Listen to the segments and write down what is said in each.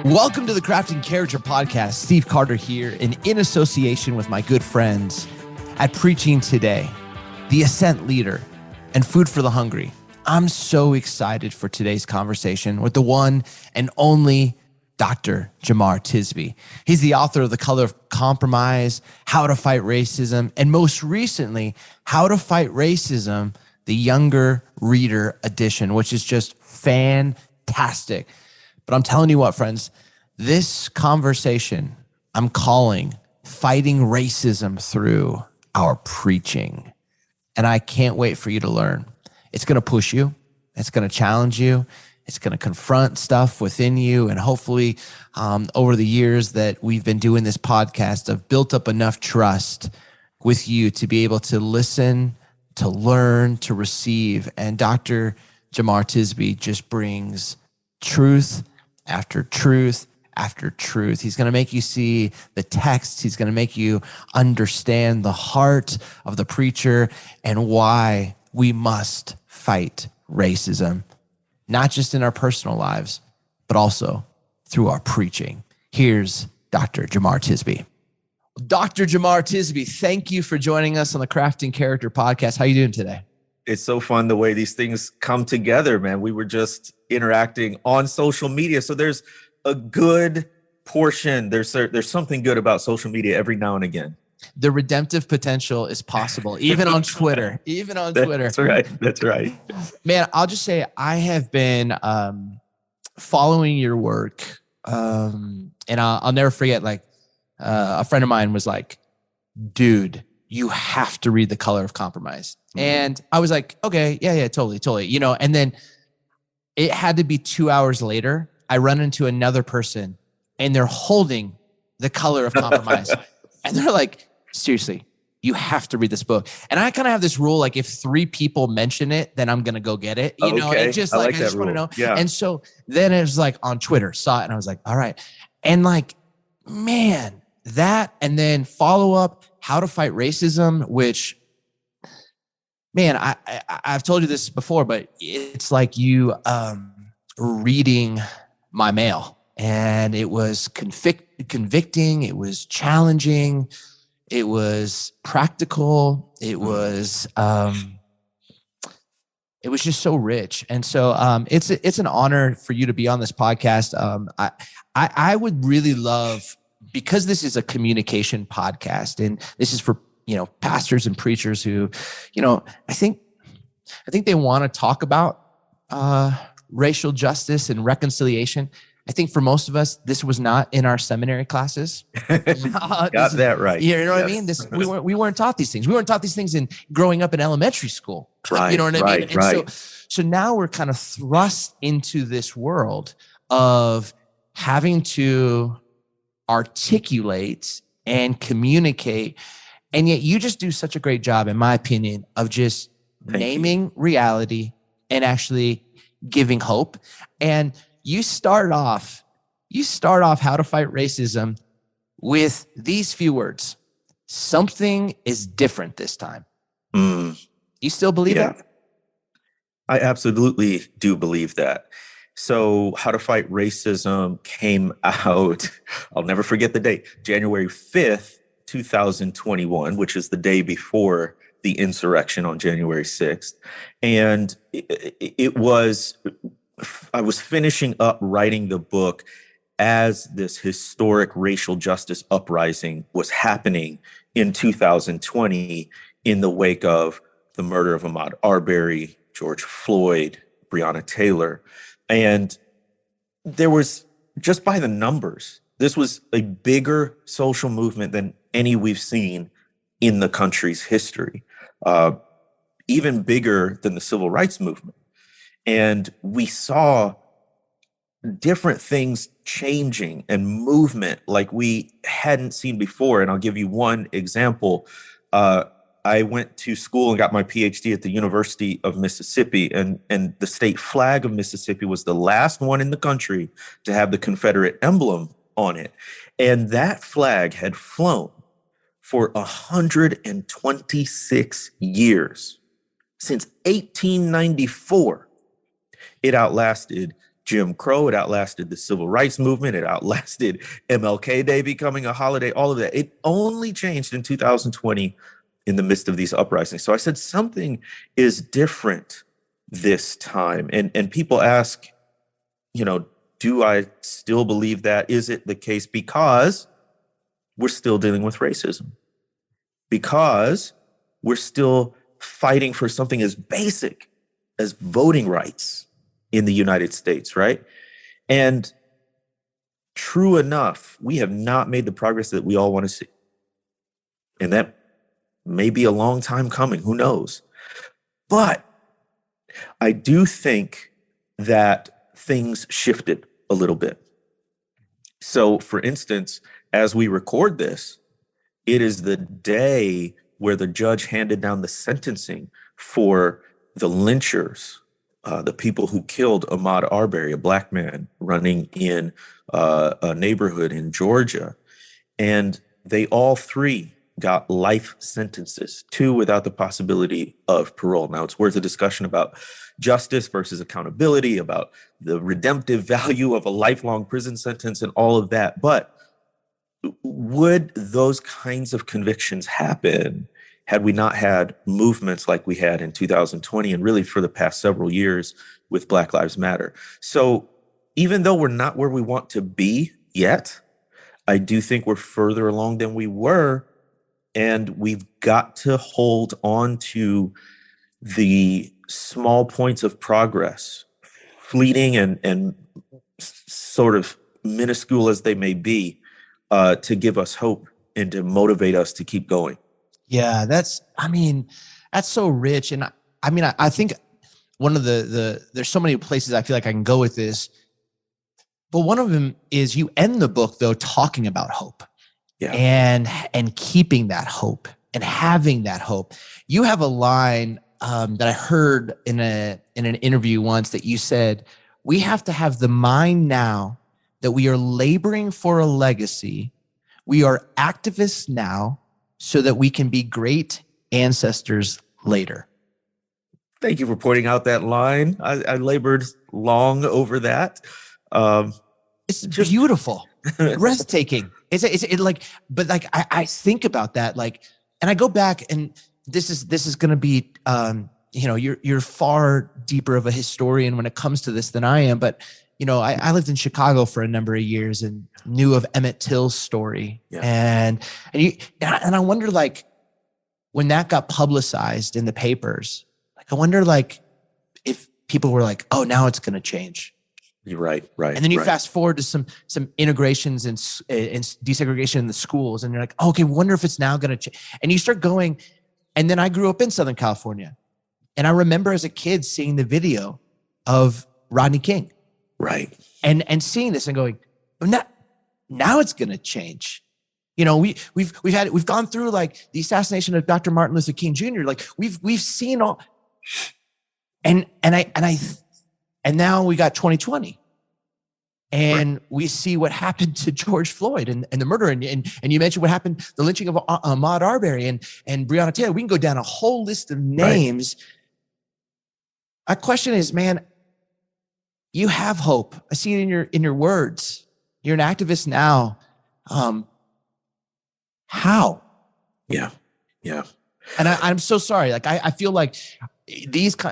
Welcome to the Crafting Character Podcast. Steve Carter here, and in association with my good friends at Preaching Today, the Ascent Leader, and Food for the Hungry. I'm so excited for today's conversation with the one and only Dr. Jemar Tisby. He's the author of The Color of Compromise, How to Fight Racism, and most recently, How to Fight Racism, the Younger Reader Edition, which is just fantastic. But I'm telling you what, friends, this conversation I'm calling Fighting Racism Through Our Preaching. And I can't wait for you to learn. It's going to push you. It's going to challenge you. It's going to confront stuff within you. And hopefully over the years that we've been doing this podcast, I've built up enough trust with you to be able to listen, to learn, to receive. And Dr. Jemar Tisby just brings truth after truth after truth. He's going to make you see the text. He's going to make you understand the heart of the preacher and why we must fight racism, not just in our personal lives, but also through our preaching. Here's Dr. Jemar Tisby. Dr. Jemar Tisby, thank you for joining us on the Crafting Character Podcast. How are you doing today? It's so fun the way these things come together, man. We were just interacting on social media. So there's a good portion. There's something good about social media every now and again. The redemptive potential is possible, even on Twitter, That's right. That's right. Man, I'll just say I have been following your work. And I'll never forget, a friend of mine was like, dude, you have to read The Color of Compromise. And I was like, okay, yeah, totally. And then it had to be 2 hours later, I run into another person and they're holding The Color of Compromise. And they're like, seriously, you have to read this book. And I kind of have this rule, like if 3 people mention it, then I'm going to go get it. You know, and just I just want to know. Yeah. And so then it was like on Twitter, saw it and I was like, all right. And like, man, that, and then follow up, How to Fight Racism, which, man, I've told you this before, but it's like you reading my mail. And it was convicting, it was challenging, it was practical, it was just so rich. And so it's an honor for you to be on this podcast. I would really love, because this is a communication podcast and this is for, pastors and preachers who, I think they want to talk about racial justice and reconciliation. I think for most of us, this was not in our seminary classes. Got that right. You know what I mean? We weren't taught these things. We weren't taught these things in growing up in elementary school. Right, you know what I mean? And right. So now we're kind of thrust into this world of having to articulate and communicate. And yet you just do such a great job, in my opinion, of just naming reality and actually giving hope. And you start off How to Fight Racism with these few words: something is different this time. You still believe that? I absolutely do believe that. So How to Fight Racism came out, I'll never forget the date, January 5th, 2021, which is the day before the insurrection on January 6th. And I was finishing up writing the book as this historic racial justice uprising was happening in 2020 in the wake of the murder of Ahmaud Arbery, George Floyd, Breonna Taylor. And there was, just by the numbers, this was a bigger social movement than any we've seen in the country's history, even bigger than the civil rights movement. And we saw different things changing and movement like we hadn't seen before. And I'll give you one example. I went to school and got my PhD at the University of Mississippi, and the state flag of Mississippi was the last one in the country to have the Confederate emblem on it. And that flag had flown for 126 years. Since 1894, it outlasted Jim Crow. It outlasted the civil rights movement. It outlasted MLK Day becoming a holiday, all of that. It only changed in 2020 in the midst of these uprisings. So I said, something is different this time. And people ask, do I still believe that? Is it the case? Because we're still dealing with racism. Because we're still fighting for something as basic as voting rights in the United States, right? And true enough, we have not made the progress that we all want to see. And that may be a long time coming, who knows? But I do think that things shifted a little bit. So, for instance, as we record this, it is the day where the judge handed down the sentencing for the lynchers, the people who killed Ahmaud Arbery, a black man running in a neighborhood in Georgia. And they all three got life sentences, 2 without the possibility of parole. Now, it's worth a discussion about justice versus accountability, about the redemptive value of a lifelong prison sentence and all of that. But would those kinds of convictions happen had we not had movements like we had in 2020 and really for the past several years with Black Lives Matter? So even though we're not where we want to be yet, I do think we're further along than we were. And we've got to hold on to the small points of progress, fleeting and sort of minuscule as they may be, to give us hope and to motivate us to keep going. Yeah, that's so rich. And I think one of there's so many places I feel like I can go with this, but one of them is you end the book though talking about hope. Yeah. And keeping that hope and having that hope. You have a line that I heard in an interview once that you said, we have to have the mind now that we are laboring for a legacy. We are activists now so that we can be great ancestors later. Thank you for pointing out that line. I labored long over that. It's just beautiful, breathtaking. I think about that, and I go back, and this is going to be, you're far deeper of a historian when it comes to this than I am. But, I lived in Chicago for a number of years and knew of Emmett Till's story. Yeah. And I wonder, when that got publicized in the papers, I wonder, if people were like, oh, now it's going to change. You're right. And then you fast forward to some integrations and desegregation in the schools, and you're like, oh, okay, wonder if it's now going to change. And you start going, and then I grew up in Southern California, and I remember as a kid seeing the video of Rodney King, right, and seeing this and going, now it's going to change. We've gone through the assassination of Dr. Martin Luther King Jr. We've seen all, and now we got 2020, and we see what happened to George Floyd and the murder. And you mentioned what happened, the lynching of Ahmaud Arbery and Breonna Taylor. We can go down a whole list of names. Right. My question is, man, you have hope. I see it in your words. You're an activist now. How? Yeah. And I'm so sorry. I feel like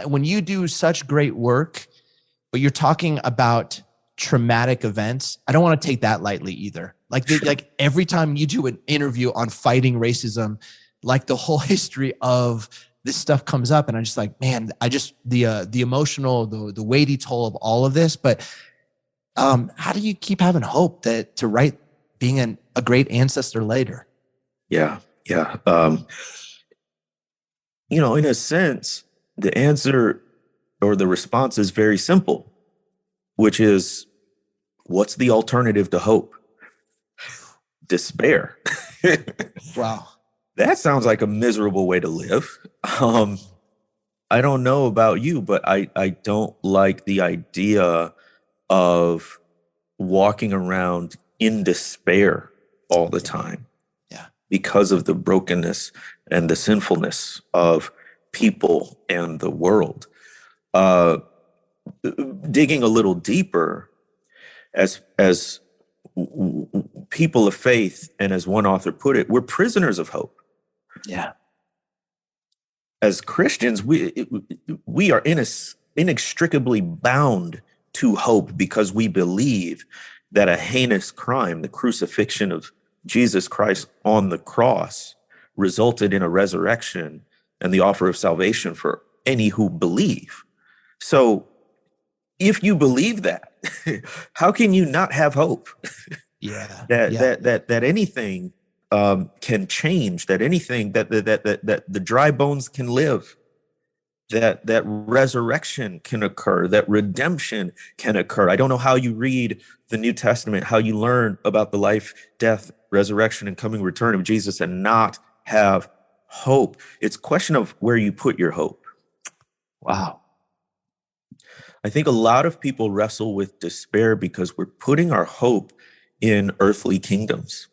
when you do such great work, but you're talking about traumatic events, I don't want to take that lightly either. Every time you do an interview on fighting racism, the whole history of this stuff comes up, and I'm just like, man, the emotional, the weighty toll of all of this. But how do you keep having hope to write being a great ancestor later? Yeah. In a sense, the answer or the response is very simple, which is, what's the alternative to hope? Despair. Wow. That sounds like a miserable way to live. I don't know about you, but I don't like the idea of walking around in despair all the time. Yeah. Because of the brokenness and the sinfulness of people and the world. digging a little deeper, as people of faith, and as one author put it, we're prisoners of hope. Yeah. As Christians, we are inextricably bound to hope because we believe that a heinous crime, the crucifixion of Jesus Christ on the cross, resulted in a resurrection and the offer of salvation for any who believe. So if you believe that, how can you not have hope? Yeah. that anything can change, that anything that the dry bones can live, that resurrection can occur, that redemption can occur. I don't know how you read the New Testament, how you learn about the life, death, resurrection, and coming return of Jesus and not have hope. It's a question of where you put your hope. Wow. I think a lot of people wrestle with despair because we're putting our hope in earthly kingdoms.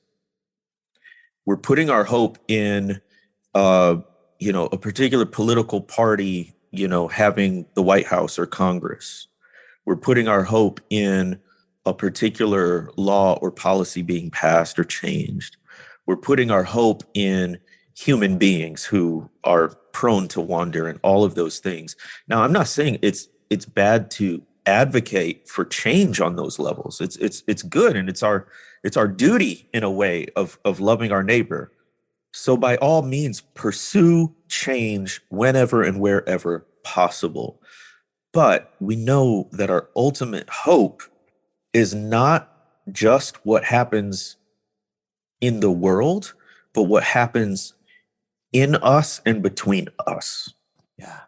We're putting our hope in a particular political party, having the White House or Congress. We're putting our hope in a particular law or policy being passed or changed. We're putting our hope in human beings who are prone to wander and all of those things. Now, I'm not saying it's bad to advocate for change on those levels. It's good, and it's our duty in a way of loving our neighbor. So by all means, pursue change whenever and wherever possible. But we know that our ultimate hope is not just what happens in the world, but what happens in us and between us. Yeah.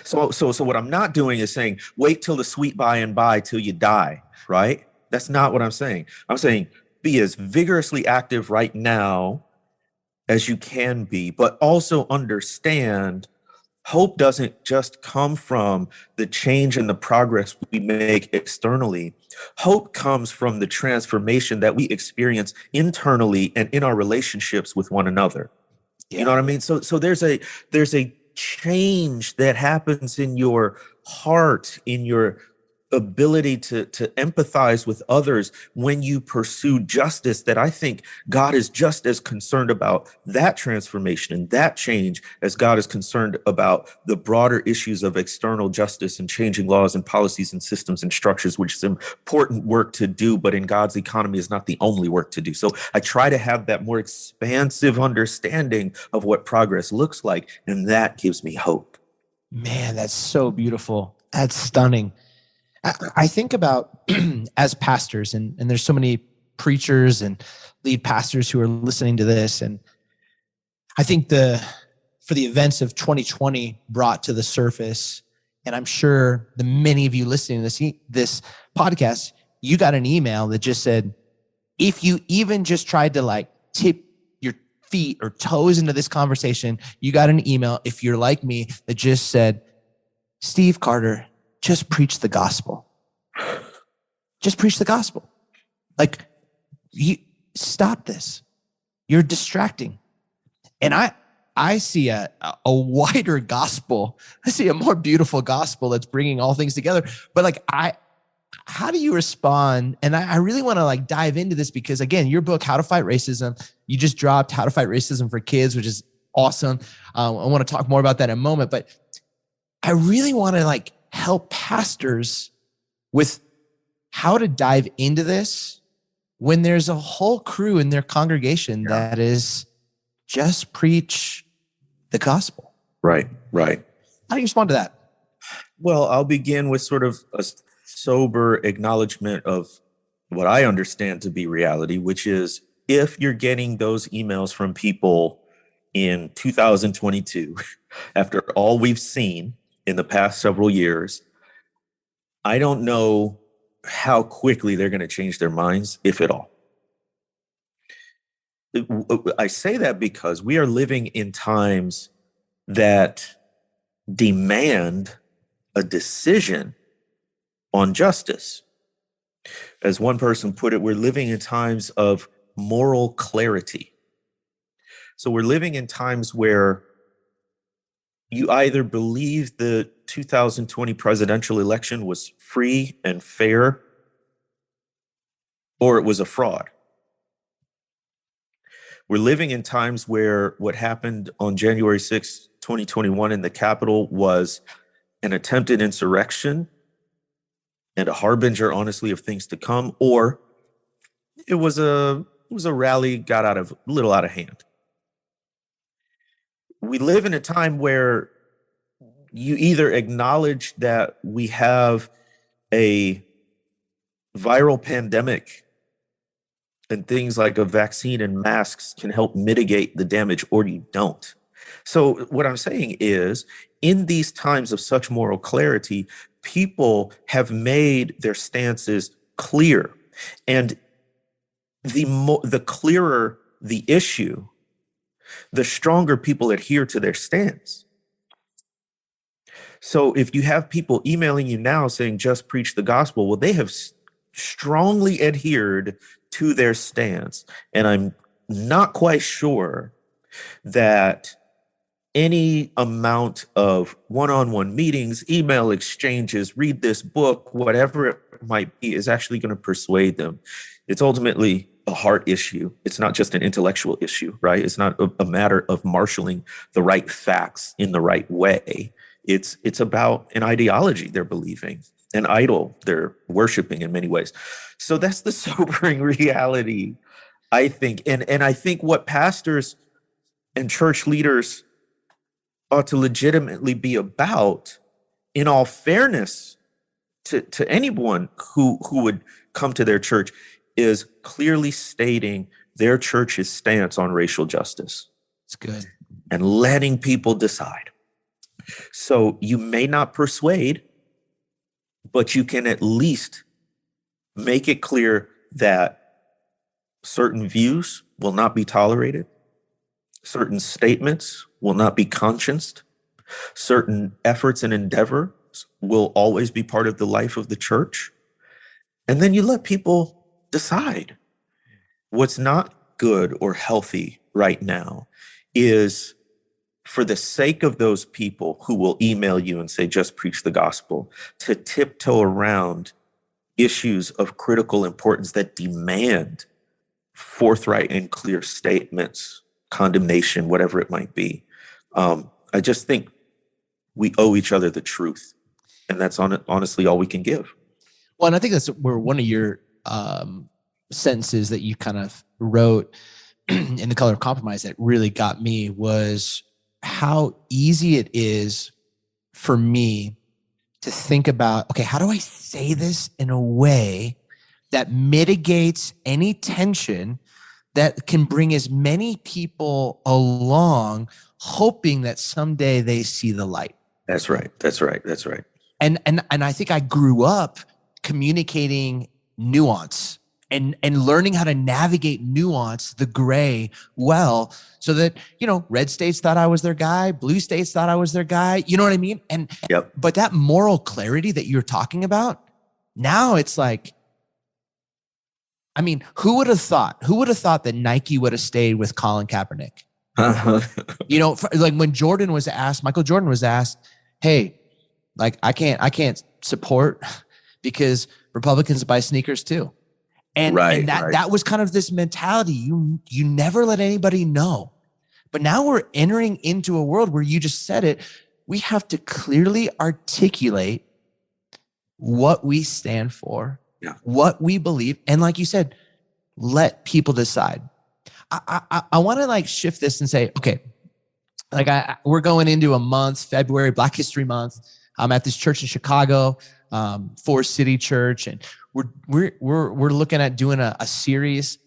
So what I'm not doing is saying, wait till the sweet by and by till you die, right? That's not what I'm saying. I'm saying be as vigorously active right now as you can be, but also understand hope doesn't just come from the change and the progress we make externally. Hope comes from the transformation that we experience internally and in our relationships with one another. Yeah. You know what I mean? So there's a change that happens in your heart, in your ability to empathize with others when you pursue justice, that I think God is just as concerned about that transformation and that change as God is concerned about the broader issues of external justice and changing laws and policies and systems and structures, which is important work to do, but in God's economy is not the only work to do. So I try to have that more expansive understanding of what progress looks like, and that gives me hope. Man, that's so beautiful. That's stunning. I think about as pastors, and there's so many preachers and lead pastors who are listening to this. And I think for the events of 2020 brought to the surface, and I'm sure the many of you listening to this podcast, you got an email that just said, if you even just tried to tip your feet or toes into this conversation, you got an email, if you're like me, that just said, Steve Carter, just preach the gospel. Just preach the gospel. You stop this. You're distracting. And I see a wider gospel. I see a more beautiful gospel that's bringing all things together. But how do you respond? And I really want to dive into this because, again, your book, How to Fight Racism, you just dropped How to Fight Racism for Kids, which is awesome. I want to talk more about that in a moment. But I really want to help pastors with how to dive into this when there's a whole crew in their congregation that is just preach the gospel. Right. How do you respond to that? Well, I'll begin with sort of a sober acknowledgement of what I understand to be reality, which is if you're getting those emails from people in 2022, after all we've seen in the past several years, I don't know how quickly they're going to change their minds, if at all. I say that because we are living in times that demand a decision on justice. As one person put it, we're living in times of moral clarity. So we're living in times where You either believe the 2020 presidential election was free and fair, or it was a fraud. We're living in times where what happened on January 6, 2021 in the Capitol was an attempted insurrection and a harbinger, honestly, of things to come, or it was a rally got a little out of hand. We live in a time where you either acknowledge that we have a viral pandemic and things like a vaccine and masks can help mitigate the damage, or you don't. So what I'm saying is, in these times of such moral clarity, people have made their stances clear. And the clearer the issue, the stronger people adhere to their stance. So if you have people emailing you now saying, just preach the gospel, well, they have strongly adhered to their stance. And I'm not quite sure that any amount of one-on-one meetings, email exchanges, read this book, whatever it might be, is actually going to persuade them. It's ultimately a heart issue. It's not just an intellectual issue, right? It's not a matter of marshaling the right facts in the right way. It's about an ideology they're believing, an idol they're worshiping in many ways. So that's the sobering reality, I think. And I think what pastors and church leaders ought to legitimately be about, in all fairness to anyone who would come to their church, is clearly stating their church's stance on racial justice. It's good. And letting people decide. So you may not persuade, but you can at least make it clear that certain views will not be tolerated, certain statements will not be conscienced, certain efforts and endeavors will always be part of the life of the church. And then you let people decide. What's not good or healthy right now is, for the sake of those people who will email you and say, just preach the gospel, to tiptoe around issues of critical importance that demand forthright and clear statements, condemnation, whatever it might be. I just think we owe each other the truth. And that's honestly all we can give. Well, and I think that's where one of your sentences that you kind of wrote in The Color of Compromise that really got me was how easy it is for me to think about, okay, how do I say this in a way that mitigates any tension that can bring as many people along, hoping that someday they see the light. That's right. That's right. That's right. And I think I grew up communicating nuance and learning how to navigate nuance, the gray, well, so that, red states thought I was their guy, blue states thought I was their guy. You know what I mean? Yep. But that moral clarity that you're talking about, now it's like, I mean, who would have thought that Nike would have stayed with Colin Kaepernick? Like when Michael Jordan was asked, hey, like I can't support because Republicans buy sneakers too. And that was kind of this mentality. You never let anybody know. But now we're entering into a world where, you just said it, we have to clearly articulate what we stand for, what we believe. And like you said, let people decide. I want to shift this and say, okay, we're going into a month, February, Black History Month. I'm at this church in Chicago, Forest City Church, and we're looking at doing a series.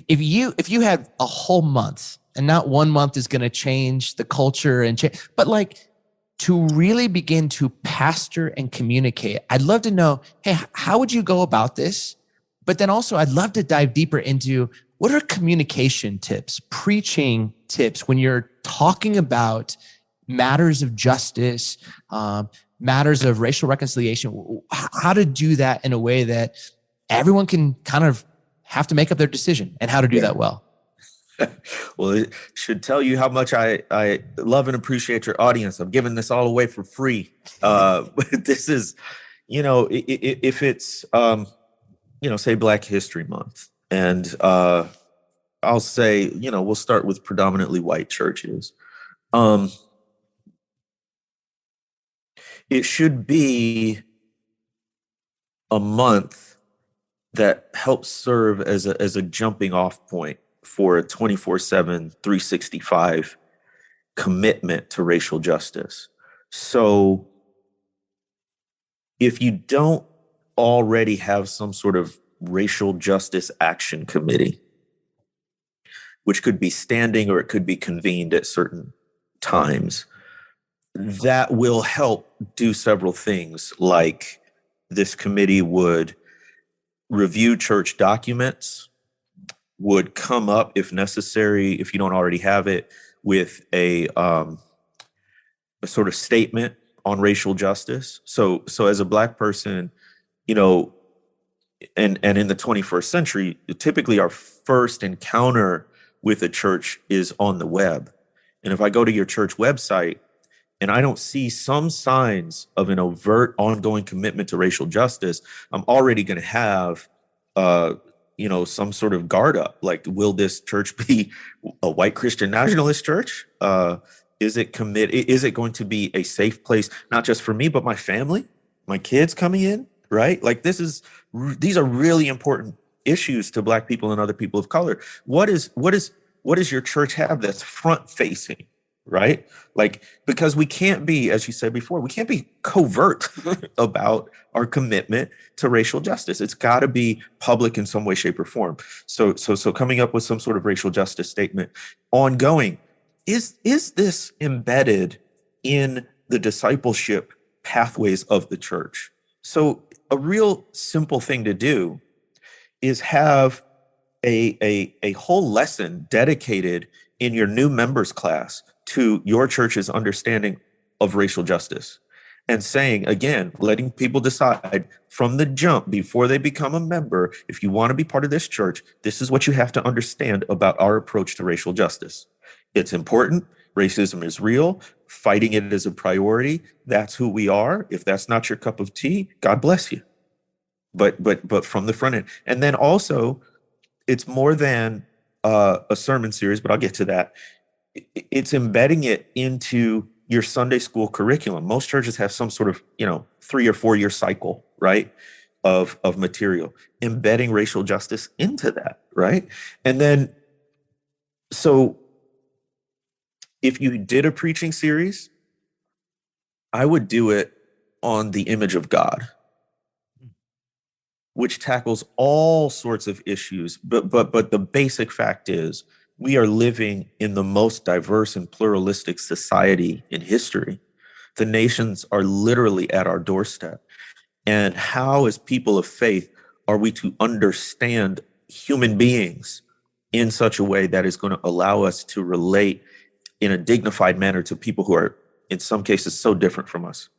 If you had a whole month, and not one month is going to change the culture and change, but to really begin to pastor and communicate, I'd love to know, hey, how would you go about this? But then also, I'd love to dive deeper into what are communication tips, preaching tips when you're talking about matters of justice, matters of racial reconciliation, how to do that in a way that everyone can kind of have to make up their decision and how to do that well. Well, it should tell you how much I love and appreciate your audience. I'm giving this all away for free. But this is, if it's, say Black History Month, and I'll say, we'll start with predominantly white churches. It should be a month that helps serve as a jumping off point for a 24/7, 365 commitment to racial justice. So if you don't already have some sort of racial justice action committee, which could be standing or it could be convened at certain times, that will help do several things. Like, this committee would review church documents, would come up, if necessary, if you don't already have it, with a sort of statement on racial justice. So as a Black person, and in the 21st century, typically our first encounter with a church is on the web. And if I go to your church website and I don't see some signs of an overt ongoing commitment to racial justice, I'm already going to have some sort of guard up. Like, will this church be a white Christian nationalist church? Is it going to be a safe place, not just for me, but my family, my kids coming in, right? Like, these are really important issues to Black people and other people of color. What does your church have that's front facing, right? Like, because we can't be, as you said before, we can't be covert about our commitment to racial justice. It's got to be public in some way, shape, or form. So coming up with some sort of racial justice statement ongoing. Is this embedded in the discipleship pathways of the church? So a real simple thing to do is have a whole lesson dedicated in your new members class to your church's understanding of racial justice, and saying, again, letting people decide from the jump before they become a member, if you want to be part of this church, this is what you have to understand about our approach to racial justice. It's important. Racism is real. Fighting it is a priority. That's who we are. If that's not your cup of tea, God bless you. But from the front end. And then also, it's more than a sermon series, but I'll get to that. It's embedding it into your Sunday school curriculum. Most churches have some sort of, 3 or 4 year cycle, right, of material, embedding racial justice into that, right? And then, so if you did a preaching series, I would do it on the image of God, which tackles all sorts of issues. But the basic fact is, we are living in the most diverse and pluralistic society in history. The nations are literally at our doorstep. And how, as people of faith, are we to understand human beings in such a way that is going to allow us to relate in a dignified manner to people who are, in some cases, so different from us?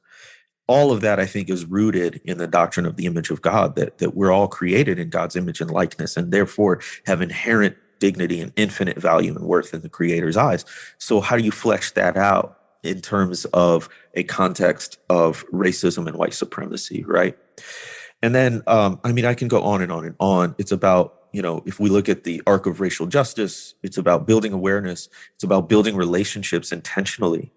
All of that, I think, is rooted in the doctrine of the image of God, that we're all created in God's image and likeness, and therefore have inherent dignity and infinite value and worth in the Creator's eyes. So how do you flesh that out in terms of a context of racism and white supremacy, right? And then, I can go on and on and on. It's about, if we look at the arc of racial justice, it's about building awareness. It's about building relationships intentionally.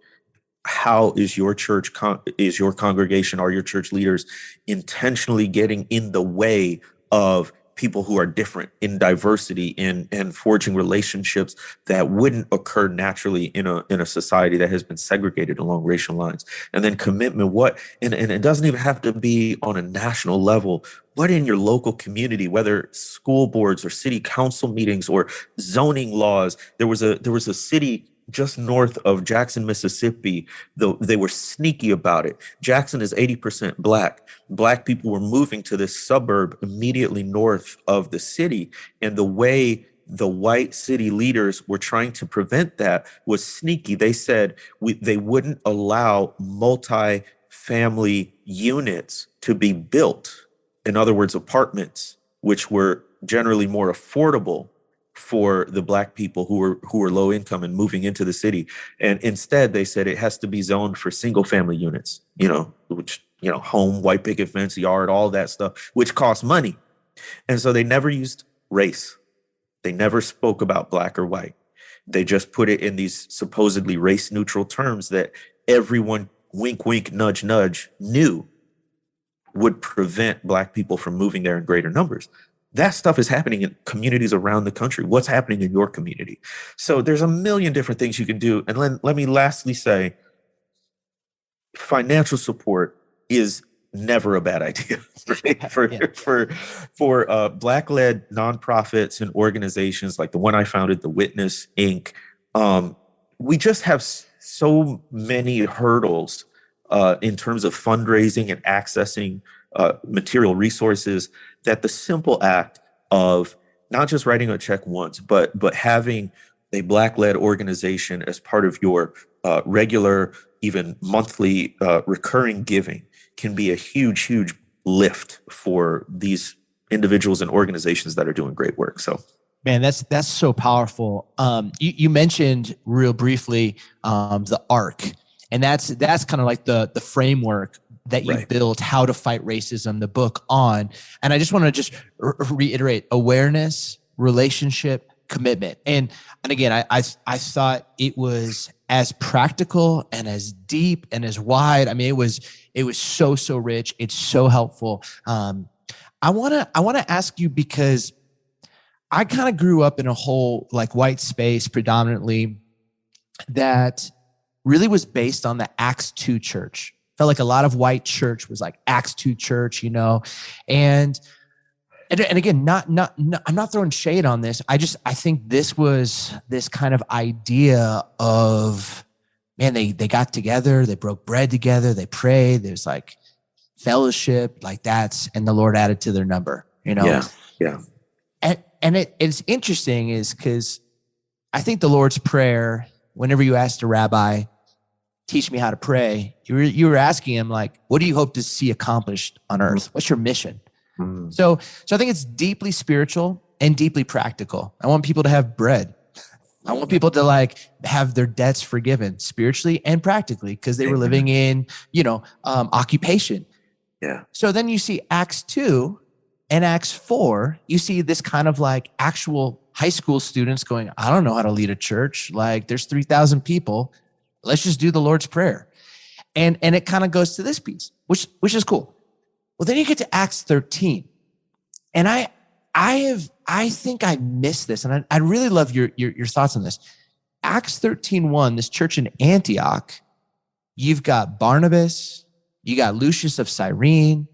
How is your church, is your congregation, are your church leaders intentionally getting in the way of people who are different, in diversity, and forging relationships that wouldn't occur naturally in a society that has been segregated along racial lines? And then commitment, and it doesn't even have to be on a national level, but in your local community, whether school boards or city council meetings or zoning laws. There was a city just north of Jackson, Mississippi, though they were sneaky about it. Jackson is 80% Black. Black people were moving to this suburb immediately north of the city. And the way the white city leaders were trying to prevent that was sneaky. They said they wouldn't allow multi-family units to be built. In other words, apartments, which were generally more affordable for the Black people who were low income and moving into the city. And instead they said it has to be zoned for single family units, which, home, white picket fence, yard, all that stuff, which costs money. And so they never used race. They never spoke about Black or white. They just put it in these supposedly race neutral terms that everyone, wink, wink, nudge, nudge, knew would prevent Black people from moving there in greater numbers. That stuff is happening in communities around the country. What's happening in your community? So there's a million different things you can do. And let me lastly say, financial support is never a bad idea for Black-led nonprofits and organizations like the one I founded, the Witness Inc. We just have so many hurdles in terms of fundraising and accessing material resources that the simple act of not just writing a check once, but having a Black-led organization as part of your regular, even monthly recurring giving can be a huge, huge lift for these individuals and organizations that are doing great work. So, man, that's so powerful. You mentioned real briefly the ARC, and that's kind of like the framework that you right. built how to fight racism, the book on. And I just want to just reiterate: awareness, relationship, commitment. And again, I thought it was as practical and as deep and as wide. I mean, it was so rich. It's so helpful. I want to ask you, because I kind of grew up in a whole like white space predominantly that really was based on the Acts 2 church. Felt like a lot of white church was like Acts 2 church, and again, not I'm not throwing shade on this. I think this was this kind of idea of, man, they got together, they broke bread together, they prayed, there's like fellowship, like and the Lord added to their number, Yeah. And it's interesting is because I think the Lord's Prayer, whenever you asked a rabbi, teach me how to pray, you were asking him like, what do you hope to see accomplished on earth? What's your mission? Mm. So I think it's deeply spiritual and deeply practical. I want people to have bread. I want people to like have their debts forgiven spiritually and practically because they were living in, occupation. Yeah. So then you see Acts 2 and Acts 4, you see this kind of like actual high school students going, I don't know how to lead a church. Like there's 3,000 people. Let's just do the Lord's Prayer. And it kind of goes to this piece, which is cool. Well, then you get to Acts 13. And I think I missed this. And I'd really love your thoughts on this. Acts 13:1, this church in Antioch, you've got Barnabas, you got Lucius of Cyrene,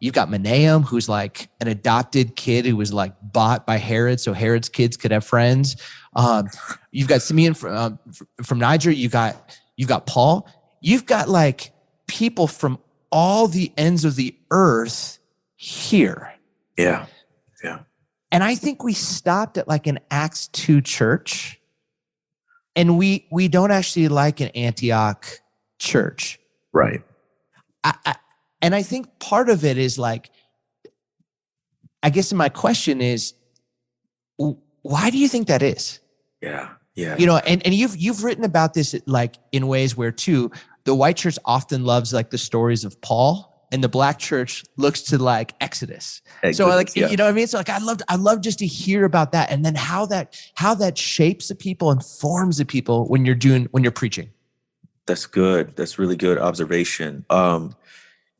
you've got Manaam, who's like an adopted kid who was like bought by Herod, so Herod's kids could have friends. You've got Simeon from Niger. You've got Paul. You've got like people from all the ends of the earth here. Yeah. And I think we stopped at like an Acts 2 church, and we don't actually like an Antioch church. Right. And I think part of it is like, I guess my question is, why do you think that is? Yeah. And you've written about this like in ways where too, the white church often loves like the stories of Paul, and the Black church looks to like Exodus. So like, you know what I mean? So like, I love just to hear about that. And then how that shapes the people and forms the people when you're preaching. That's good. That's really good observation.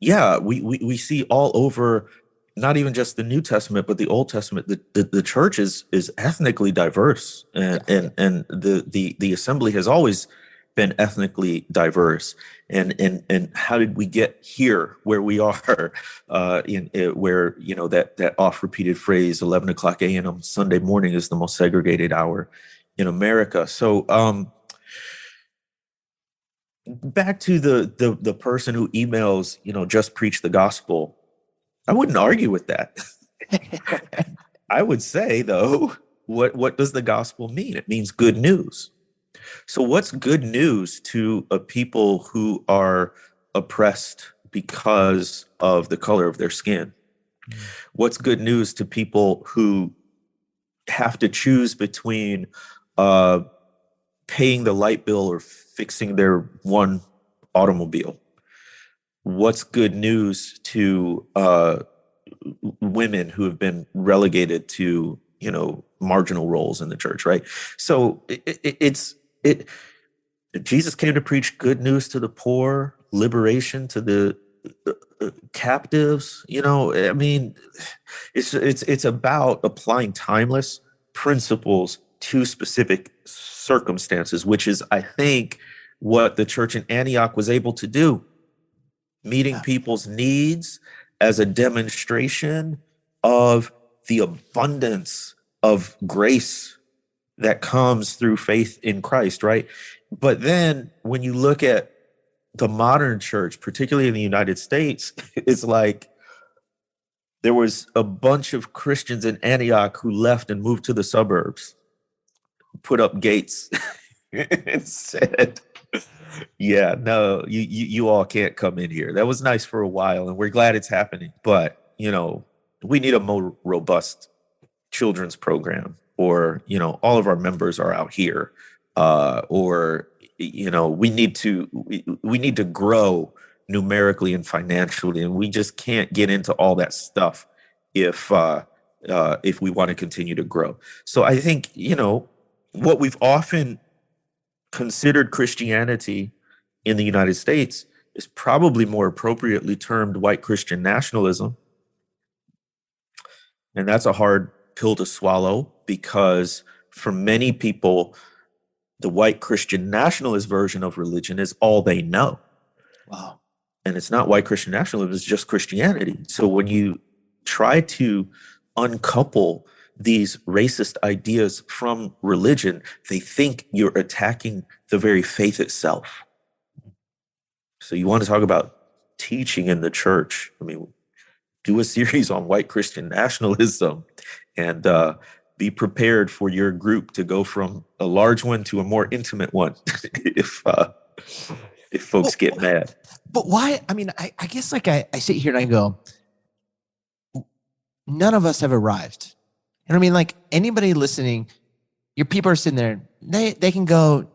We see all over, not even just the New Testament, but the Old Testament, the church is ethnically diverse, and the assembly has always been ethnically diverse. And how did we get here where we are? Where that oft repeated phrase, 11 o'clock a.m. Sunday morning is the most segregated hour in America. So back to the person who emails, just preach the gospel. I wouldn't argue with that. I would say, though, what does the gospel mean? It means good news. So what's good news to a people who are oppressed because of the color of their skin? What's good news to people who have to choose between uh, paying the light bill or fixing their one automobile. What's good news to women who have been relegated to, marginal roles in the church, right? So it Jesus came to preach good news to the poor, liberation to the captives. I mean, it's about applying timeless principles to specific circumstances, which is, I think, what the church in Antioch was able to do, meeting people's needs as a demonstration of the abundance of grace that comes through faith in Christ, right? But then when you look at the modern church, particularly in the United States, it's like there was a bunch of Christians in Antioch who left and moved to the suburbs, put up gates and said, yeah, no, you all can't come in here. That was nice for a while, and we're glad it's happening. But, we need a more robust children's program, or, all of our members are out here. Or, we need to grow numerically and financially, and we just can't get into all that stuff if we want to continue to grow. So I think, what we've often considered Christianity in the United States is probably more appropriately termed white Christian nationalism. And that's a hard pill to swallow, because for many people, the white Christian nationalist version of religion is all they know. Wow. And it's not white Christian nationalism, it's just Christianity. So when you try to uncouple these racist ideas from religion, they think you're attacking the very faith itself. So you want to talk about teaching in the church? I mean, do a series on white Christian nationalism, and be prepared for your group to go from a large one to a more intimate one if folks get mad. But why? I mean, I guess like I sit here and I go, none of us have arrived. You know what I mean? Like anybody listening, your people are sitting there, they can go,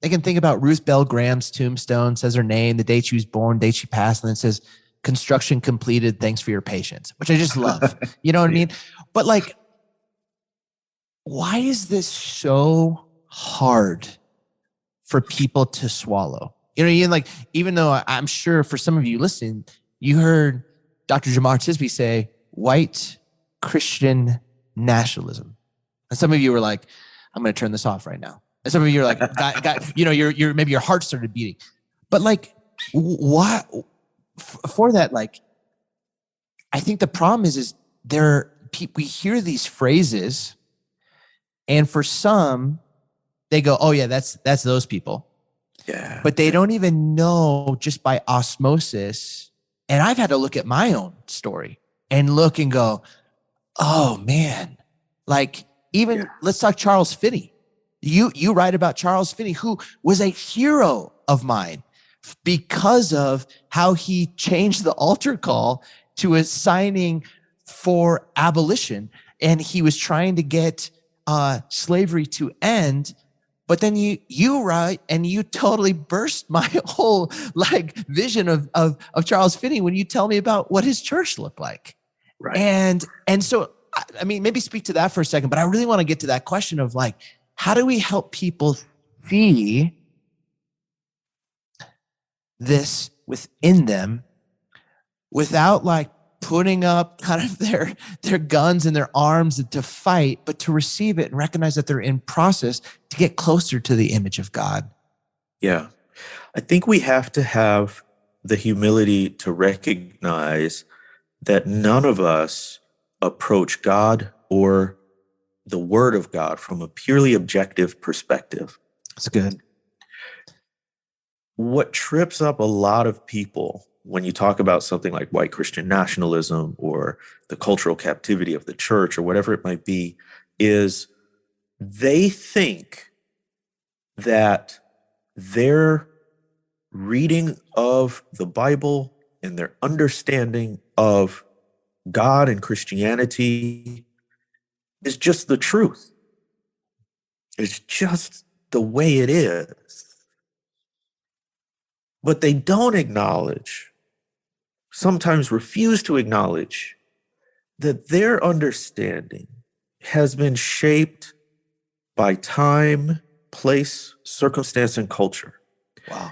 they can think about Ruth Bell Graham's tombstone, says her name, the date she was born, date she passed, and then it says, construction completed, thanks for your patience, which I just love. You know what I mean? But like, why is this so hard for people to swallow? You know what I mean? Like, even though I'm sure for some of you listening, you heard Dr. Jemar Tisby say white Christian nationalism. And some of you were like, I'm going to turn this off right now. And some of you are like, you're maybe your heart started beating. But like, why for that? Like, I think the problem is we hear these phrases, and for some, they go, oh yeah, that's those people. Yeah. But they don't even know just by osmosis. And I've had to look at my own story and look and go, oh man, like even let's talk Charles Finney. You write about Charles Finney, who was a hero of mine because of how he changed the altar call to a signing for abolition. And he was trying to get slavery to end. But then you write and you totally burst my whole like vision of Charles Finney when you tell me about what his church looked like. Right. And so, I mean, maybe speak to that for a second, but I really want to get to that question of like, how do we help people see this within them without like putting up kind of their guns and their arms to fight, but to receive it and recognize that they're in process to get closer to the image of God? Yeah. I think we have to have the humility to recognize that none of us approach God or the Word of God from a purely objective perspective. That's good. What trips up a lot of people when you talk about something like white Christian nationalism or the cultural captivity of the church or whatever it might be is they think that their reading of the Bible and their understanding of God and Christianity is just the truth. It's just the way it is. But they don't acknowledge, sometimes refuse to acknowledge, that their understanding has been shaped by time, place, circumstance, and culture. Wow.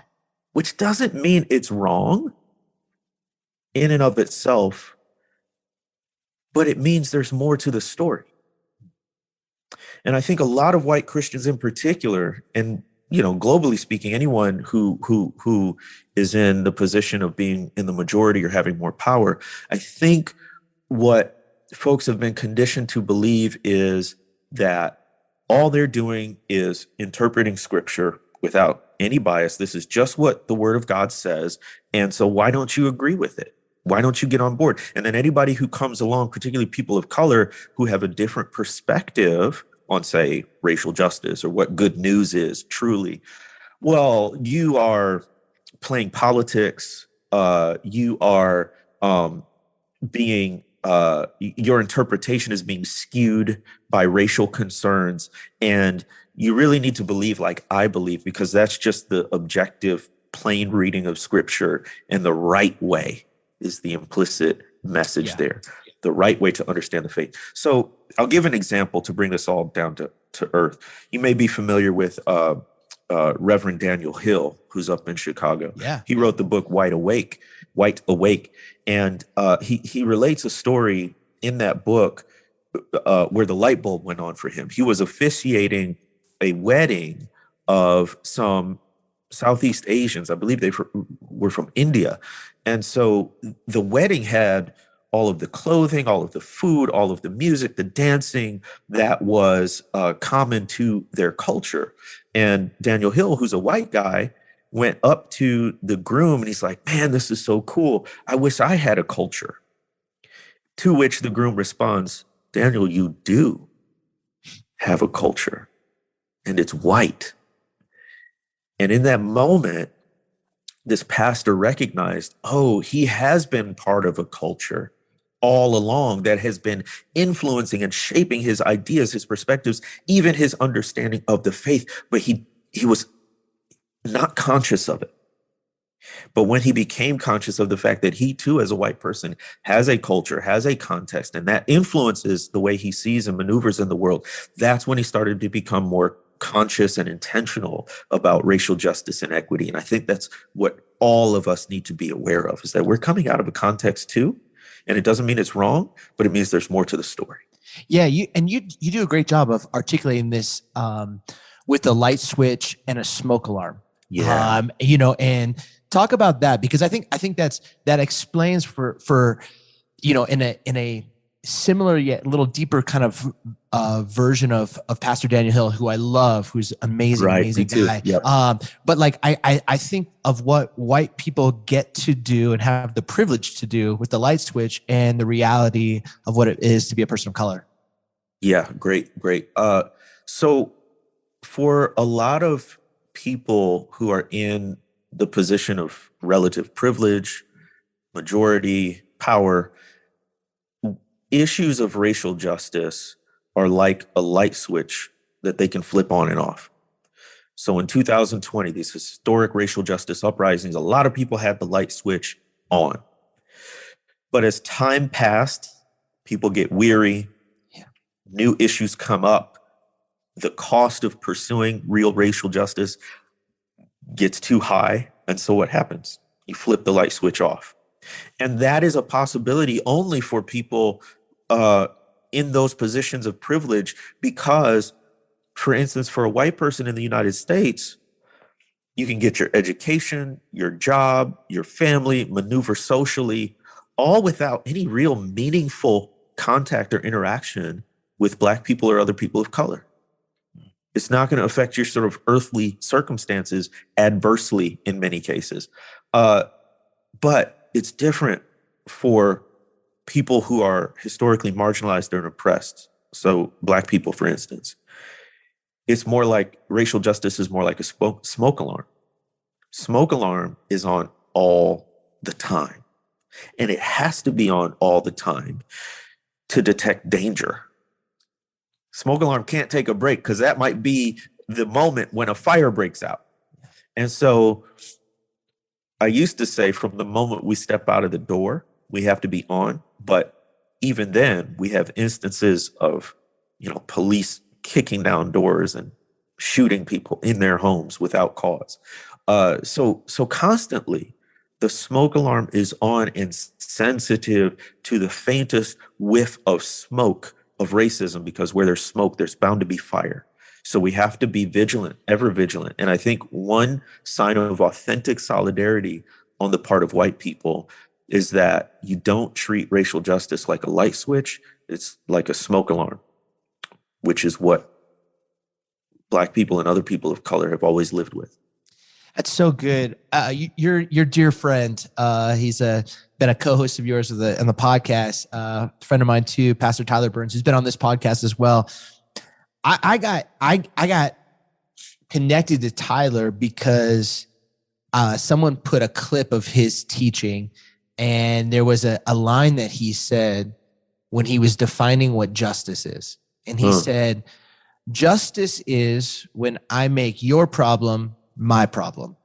Which doesn't mean it's wrong in and of itself, but it means there's more to the story. And I think a lot of white Christians in particular, and globally speaking, anyone who is in the position of being in the majority or having more power, I think what folks have been conditioned to believe is that all they're doing is interpreting scripture without any bias. This is just what the word of God says. And so why don't you agree with it? Why don't you get on board? And then anybody who comes along, particularly people of color who have a different perspective on, say, racial justice or what good news is truly, well, you are playing politics. You are being your interpretation is being skewed by racial concerns, and you really need to believe like I believe, because that's just the objective, plain reading of scripture, and the right way is the implicit message there, the right way to understand the faith. So I'll give an example to bring this all down to earth. You may be familiar with Reverend Daniel Hill, who's up in Chicago. Yeah. He wrote the book White Awake. And he relates a story in that book where the light bulb went on for him. He was officiating a wedding of some Southeast Asians. I believe they were from India. And so the wedding had all of the clothing, all of the food, all of the music, the dancing that was common to their culture. And Daniel Hill, who's a white guy, went up to the groom and he's like, man, this is so cool. I wish I had a culture. To which the groom responds, Daniel, you do have a culture, and it's white. And in that moment, this pastor recognized, oh, he has been part of a culture all along that has been influencing and shaping his ideas, his perspectives, even his understanding of the faith. But he was not conscious of it. But when he became conscious of the fact that he too, as a white person, has a culture, has a context, and that influences the way he sees and maneuvers in the world, that's when he started to become more conscious and intentional about racial justice and equity. And I think that's what all of us need to be aware of, is that we're coming out of a context too. And it doesn't mean it's wrong, but it means there's more to the story. Yeah, you do a great job of articulating this with a light switch and a smoke alarm. Yeah. And talk about that, because I think that explains for in a similar yet a little deeper kind of version of Pastor Daniel Hill, who I love, who's amazing, right, amazing guy. Yep. But like I think of what white people get to do and have the privilege to do with the light switch, and the reality of what it is to be a person of color. Yeah, great. So for a lot of people who are in the position of relative privilege, majority, power, issues of racial justice are like a light switch that they can flip on and off. So in 2020, these historic racial justice uprisings, a lot of people had the light switch on. But as time passed, people get weary, new issues come up, the cost of pursuing real racial justice gets too high. And so what happens? You flip the light switch off. And that is a possibility only for people in those positions of privilege, because, for instance, for a white person in the United States, you can get your education, your job, your family, maneuver socially, all without any real meaningful contact or interaction with Black people or other people of color. It's not going to affect your sort of earthly circumstances adversely in many cases. But it's different for people who are historically marginalized and oppressed. So Black people, for instance. It's more like racial justice is more like a smoke alarm. Smoke alarm is on all the time. And it has to be on all the time to detect danger. Smoke alarm can't take a break because that might be the moment when a fire breaks out. And so I used to say from the moment we step out of the door, we have to be on. But even then, we have instances of, police kicking down doors and shooting people in their homes without cause. So constantly, the smoke alarm is on and sensitive to the faintest whiff of smoke of racism, because where there's smoke, there's bound to be fire. So we have to be vigilant, ever vigilant. And I think one sign of authentic solidarity on the part of white people is that you don't treat racial justice like a light switch. It's like a smoke alarm, which is what Black people and other people of color have always lived with. That's so good. Your dear friend, he's been a co-host of yours on the podcast. A friend of mine too, Pastor Tyler Burns, who's been on this podcast as well. I got connected to Tyler because someone put a clip of his teaching, and there was a line that he said when he was defining what justice is. And he said, justice is when I make your problem my problem.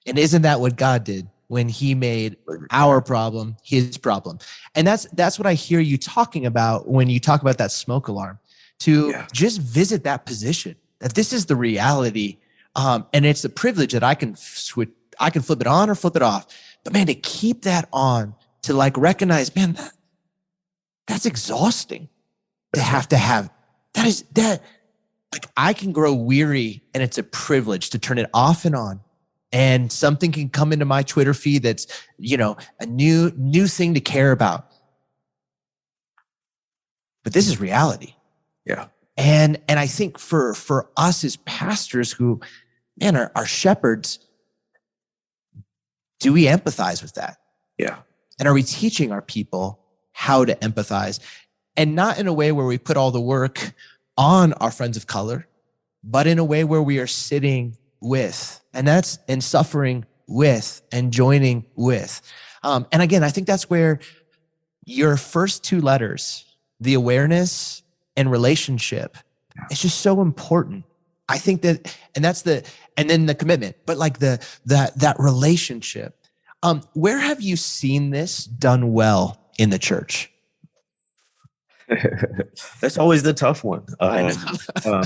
And isn't that what God did when he made our problem his problem? And that's what I hear you talking about when you talk about that smoke alarm, to just visit that position, that this is the reality. And it's a privilege that I can flip it on or flip it off. But man, to keep that on, to like recognize, man, that's exhausting to have that. Like, I can grow weary, and it's a privilege to turn it off and on. And something can come into my Twitter feed that's, a new thing to care about. But this is reality. Yeah. And I think for us as pastors who, man, are shepherds, do we empathize with that? Yeah. And are we teaching our people how to empathize? And not in a way where we put all the work on our friends of color, but in a way where we are sitting with, and suffering with, and joining with. And again, I think that's where your first two letters, the awareness and relationship, it's just so important. I think that, and then the commitment, but like that relationship. Where have you seen this done well in the church? That's always the tough one. I know.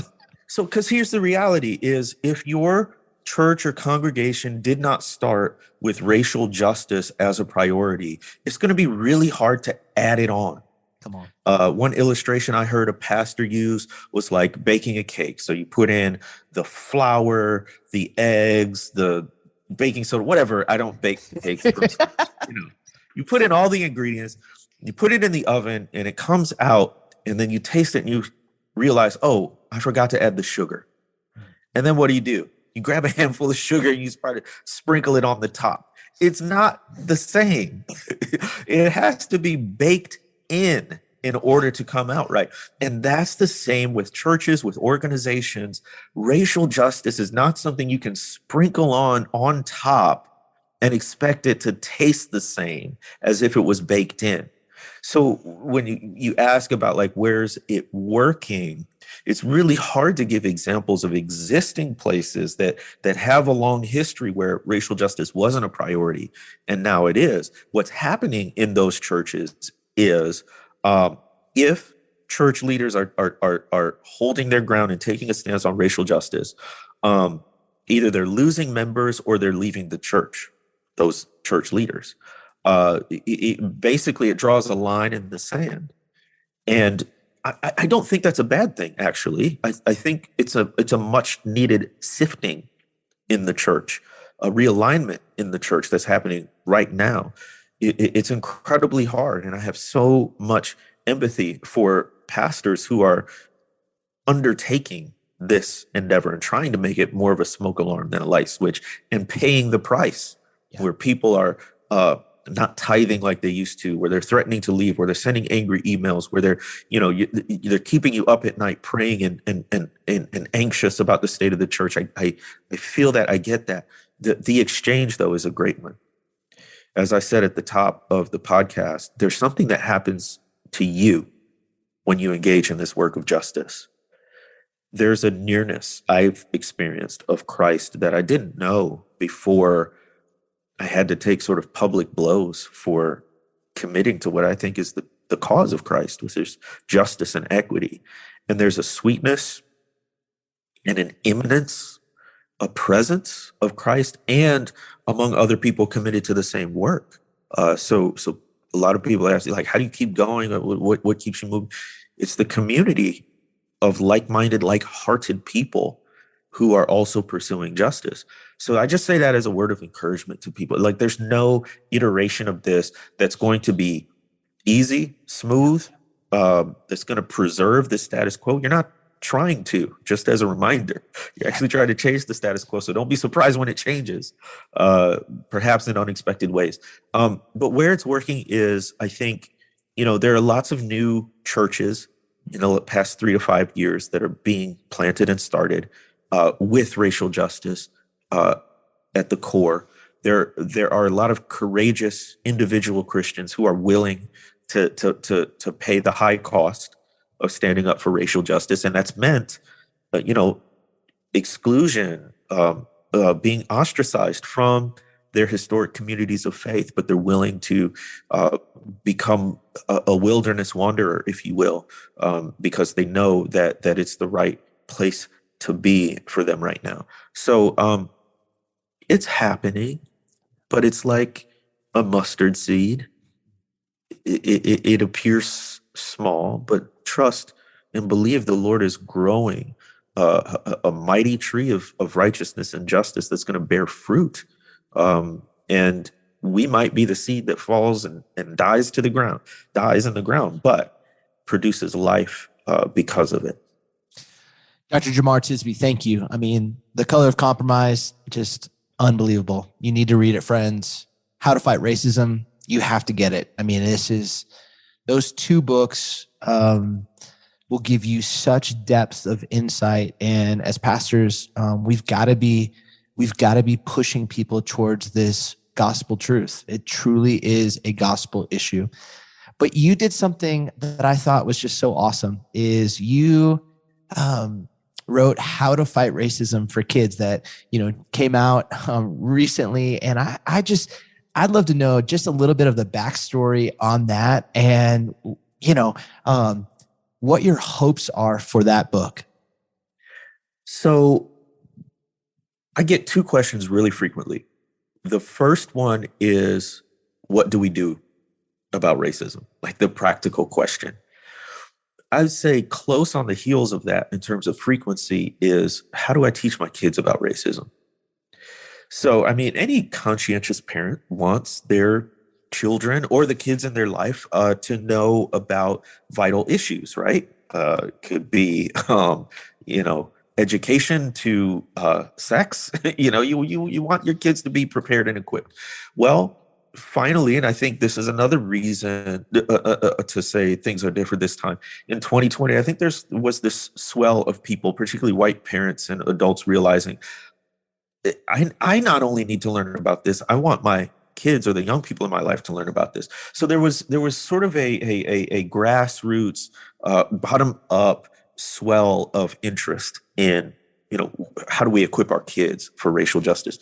So, because here's the reality is, if your church or congregation did not start with racial justice as a priority, it's going to be really hard to add it on. Come on. One illustration I heard a pastor use was like baking a cake. So you put in the flour, the eggs, the baking soda, whatever. I don't bake cakes. You put in all the ingredients, you put it in the oven, and it comes out, and then you taste it and you realize, oh, I forgot to add the sugar. And then what do? You grab a handful of sugar and you start to sprinkle it on the top. It's not the same. It has to be baked in order to come out right. And that's the same with churches, with organizations. Racial justice is not something you can sprinkle on top and expect it to taste the same as if it was baked in. So when you ask about like, where's it working, it's really hard to give examples of existing places that have a long history where racial justice wasn't a priority, and now it is. What's happening in those churches is, if church leaders are holding their ground and taking a stance on racial justice, either they're losing members or they're leaving the church, those church leaders. Basically, it draws a line in the sand. And I don't think that's a bad thing, actually. I think it's a much needed sifting in the church, a realignment in the church that's happening right now. It's incredibly hard. And I have so much empathy for pastors who are undertaking this endeavor and trying to make it more of a smoke alarm than a light switch, and paying the price, where people are not tithing like they used to, where they're threatening to leave, where they're sending angry emails, where they're keeping you up at night praying and anxious about the state of the church. I feel that. I get that. The exchange, though, is a great one. As I said at the top of the podcast, there's something that happens to you when you engage in this work of justice. there's a nearness I've experienced of Christ that I didn't know before I had to take sort of public blows for committing to what I think is the cause of Christ, which is justice and equity. And there's a sweetness and an immanence, a presence of Christ, and among other people committed to the same work. So a lot of people ask, like, how do you keep going? What keeps you moving? It's the community of like-minded, like-hearted people who are also pursuing justice. So I just say that as a word of encouragement to people. Like, there's no iteration of this that's going to be easy, smooth, that's going to preserve the status quo. You're not trying to, just as a reminder. You're actually trying to change the status quo. So don't be surprised when it changes, perhaps in unexpected ways. But where it's working is, I think, there are lots of new churches in the past 3 to 5 years that are being planted and started with racial justice at the core. There are a lot of courageous individual Christians who are willing to pay the high cost of standing up for racial justice, and that's meant, exclusion, being ostracized from their historic communities of faith, but they're willing to become a wilderness wanderer, if you will, because they know that it's the right place to be for them right now. So it's happening, but it's like a mustard seed. It appears small, but trust and believe the Lord is growing a mighty tree of righteousness and justice that's going to bear fruit. And we might be the seed that falls and dies in the ground, but produces life because of it. Dr. Jemar Tisby, thank you. I mean, The Color of Compromise, just unbelievable. You need to read it, friends. How to Fight Racism. You have to get it. I mean, those 2 books will give you such depth of insight. And as pastors, we've got to be pushing people towards this gospel truth. It truly is a gospel issue. But you did something that I thought was just so awesome, is you wrote How to Fight Racism for Kids that, came out recently. And I'd love to know just a little bit of the backstory on that, and, what your hopes are for that book. So I get 2 questions really frequently. The first one is, what do we do about racism? Like, the practical question. I'd say close on the heels of that in terms of frequency is, how do I teach my kids about racism? So, I mean, any conscientious parent wants their children or the kids in their life to know about vital issues, right? Could be, education to sex. You want your kids to be prepared and equipped. Well, finally, and I think this is another reason to say things are different this time. In 2020, I think was this swell of people, particularly white parents and adults, realizing I not only need to learn about this, I want my kids or the young people in my life to learn about this. So there was sort of a grassroots, bottom up swell of interest in, how do we equip our kids for racial justice?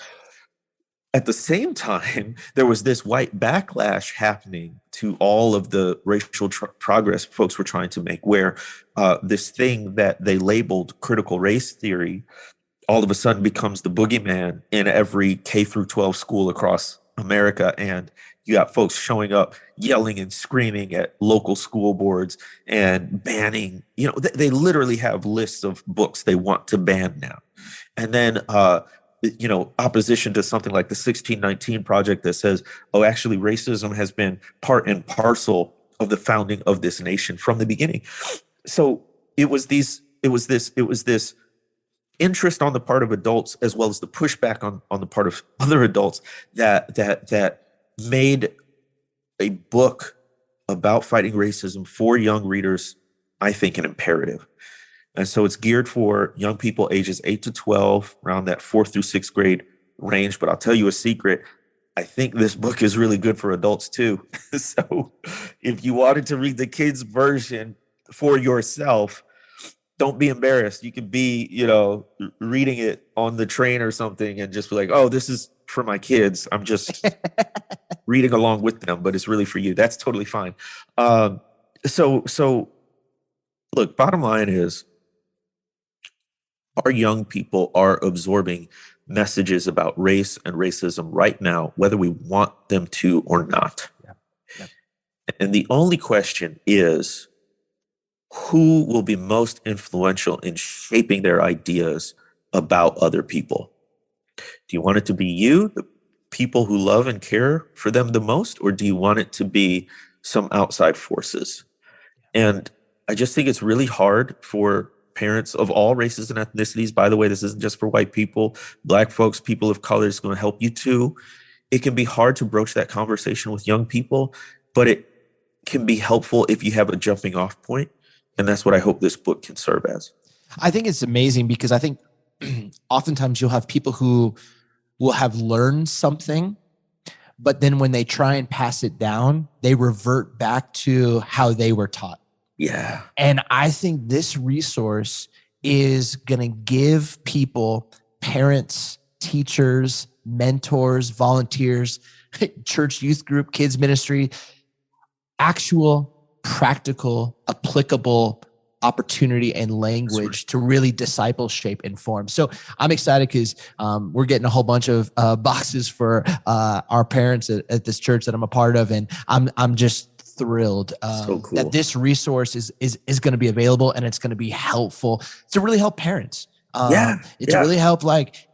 At the same time, there was this white backlash happening to all of the racial progress folks were trying to make, where this thing that they labeled critical race theory all of a sudden becomes the boogeyman in every K through 12 school across America. And you got folks showing up, yelling and screaming at local school boards and banning, they literally have lists of books they want to ban now. And then, opposition to something like the 1619 Project that says, oh, actually racism has been part and parcel of the founding of this nation from the beginning. So it was this interest on the part of adults, as well as the pushback on the part of other adults, that made a book about fighting racism for young readers, I think, an imperative. And so it's geared for young people ages 8 to 12, around that 4th through 6th grade range. But I'll tell you a secret. I think this book is really good for adults too. So if you wanted to read the kids' version for yourself, don't be embarrassed. You could be, reading it on the train or something and just be like, oh, this is for my kids. I'm just reading along with them, but it's really for you. That's totally fine. So look, bottom line is our young people are absorbing messages about race and racism right now, whether we want them to or not. Yeah. Yeah. And the only question is, who will be most influential in shaping their ideas about other people? Do you want it to be you, the people who love and care for them the most, or do you want it to be some outside forces? And I just think it's really hard for parents of all races and ethnicities. By the way, this isn't just for white people, Black folks, people of color is going to help you too. It can be hard to broach that conversation with young people, but it can be helpful if you have a jumping off point. And that's what I hope this book can serve as. I think it's amazing because I think oftentimes you'll have people who will have learned something, but then when they try and pass it down, they revert back to how they were taught. Yeah. And I think this resource is going to give people, parents, teachers, mentors, volunteers, church youth group, kids ministry, actual, practical, applicable opportunity and language to really disciple, shape, and form. So I'm excited because we're getting a whole bunch of boxes for our parents at this church that I'm a part of, and I'm just thrilled So cool. that this resource is going to be available and it's going to be helpful to really help parents. To really help,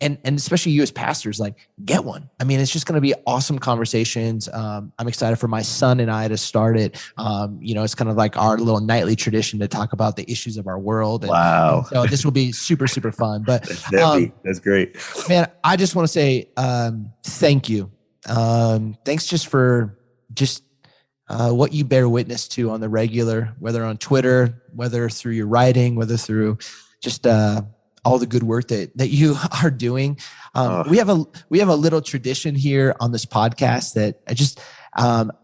and especially you as pastors, get one. I mean, it's just going to be awesome conversations. I'm excited for my son and I to start it. It's kind of like our little nightly tradition to talk about the issues of our world. Wow. So this will be super, super fun. But that's great. Man, I just want to say thank you. Thanks just for what you bear witness to on the regular, whether on Twitter, whether through your writing, whether through just all the good work that you are doing. We have a little tradition here on this podcast that I just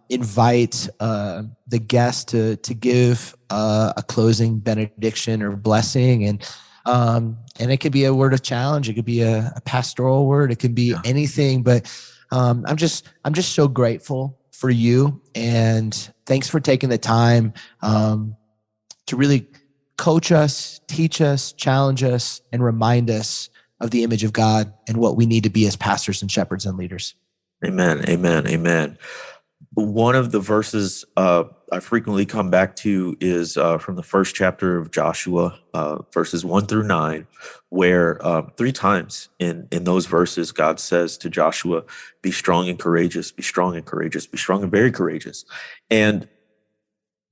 invite the guest to give a closing benediction or blessing, and it could be a word of challenge, it could be a pastoral word, it could be anything. But I'm just so grateful for you, and thanks for taking the time to really coach us, teach us, challenge us, and remind us of the image of God and what we need to be as pastors and shepherds and leaders. Amen. Amen. Amen. One of the verses I frequently come back to is from the first chapter of Joshua, verses 1-9, where 3 times in those verses, God says to Joshua, be strong and courageous, be strong and courageous, be strong and very courageous. And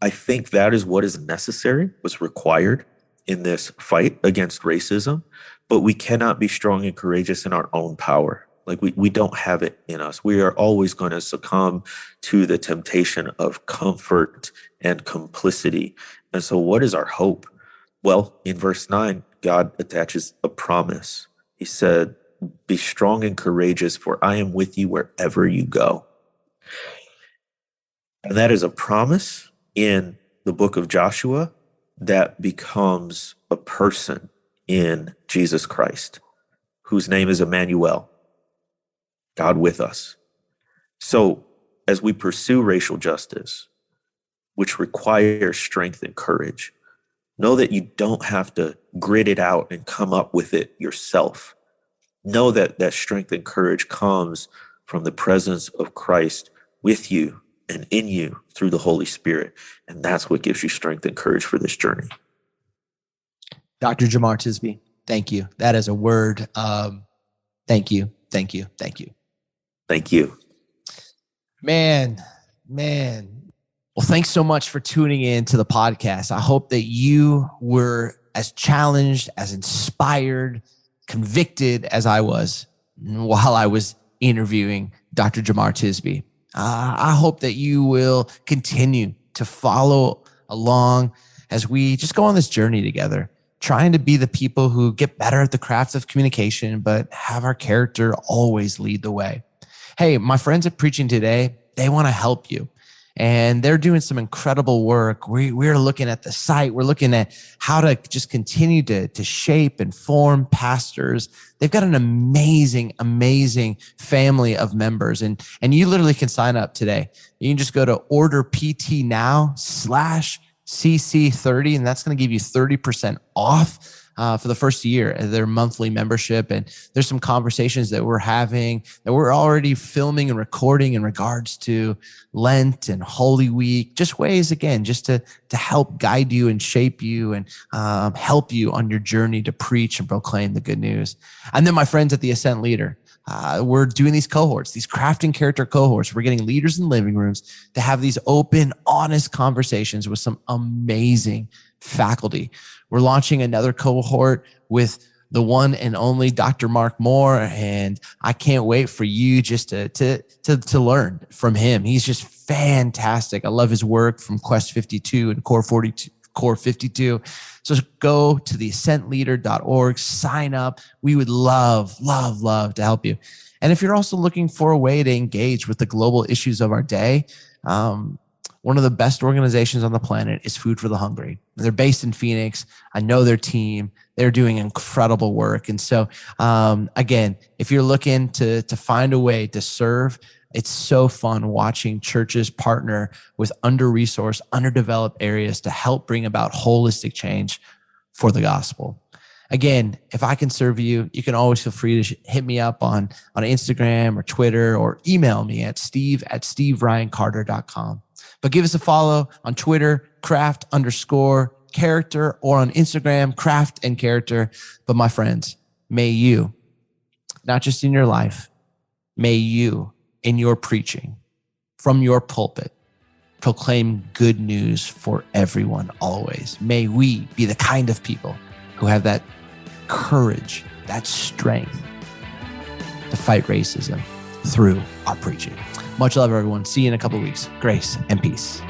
I think that is what is necessary, what's required in this fight against racism, but we cannot be strong and courageous in our own power. We don't have it in us. We are always going to succumb to the temptation of comfort and complicity. And so what is our hope? Well, in verse 9, God attaches a promise. He said, be strong and courageous, for I am with you wherever you go. And that is a promise in the book of Joshua that becomes a person in Jesus Christ, whose name is Emmanuel, God with us. So as we pursue racial justice, which requires strength and courage, know that you don't have to grit it out and come up with it yourself. Know that that strength and courage comes from the presence of Christ with you and in you through the Holy Spirit. And that's what gives you strength and courage for this journey. Dr. Jemar Tisby, thank you. That is a word. Thank you. Thank you. Thank you. Thank you. Man. Well, thanks so much for tuning in to the podcast. I hope that you were as challenged, as inspired, convicted as I was while I was interviewing Dr. Jemar Tisby. I hope that you will continue to follow along as we just go on this journey together, trying to be the people who get better at the craft of communication, but have our character always lead the way. Hey, my friends at Preaching Today, they want to help you. And they're doing some incredible work. We're looking at the site. We're looking at how to just continue to shape and form pastors. They've got an amazing, amazing family of members. And you literally can sign up today. You can just go to orderptnow/CC30, and that's going to give you 30% off for the first year of their monthly membership. And there's some conversations that we're having that we're already filming and recording in regards to Lent and Holy Week, just ways, again, just to help guide you and shape you and help you on your journey to preach and proclaim the good news. And then my friends at the Ascent Leader, we're doing these cohorts, these crafting character cohorts. We're getting leaders in living rooms to have these open, honest conversations with some amazing faculty. We're launching another cohort with the one and only Dr. Mark Moore, and I can't wait for you just to learn from him. He's just fantastic. I love his work from Quest 52 and Core 52. So go to theascentleader.org, sign up. We would love, love, love to help you. And if you're also looking for a way to engage with the global issues of our day, one of the best organizations on the planet is Food for the Hungry. They're based in Phoenix. I know their team. They're doing incredible work. And so, again, if you're looking to find a way to serve, it's so fun watching churches partner with under-resourced, underdeveloped areas to help bring about holistic change for the gospel. Again, if I can serve you, you can always feel free to hit me up on Instagram or Twitter, or email me at steve@steveryancarter.com. But give us a follow on Twitter, craft_character, or on Instagram, craft and character. But my friends, may you, not just in your life, may you, in your preaching, from your pulpit, proclaim good news for everyone always. May we be the kind of people who have that courage, that strength to fight racism through our preaching. Much love, everyone. See you in a couple of weeks. Grace and peace.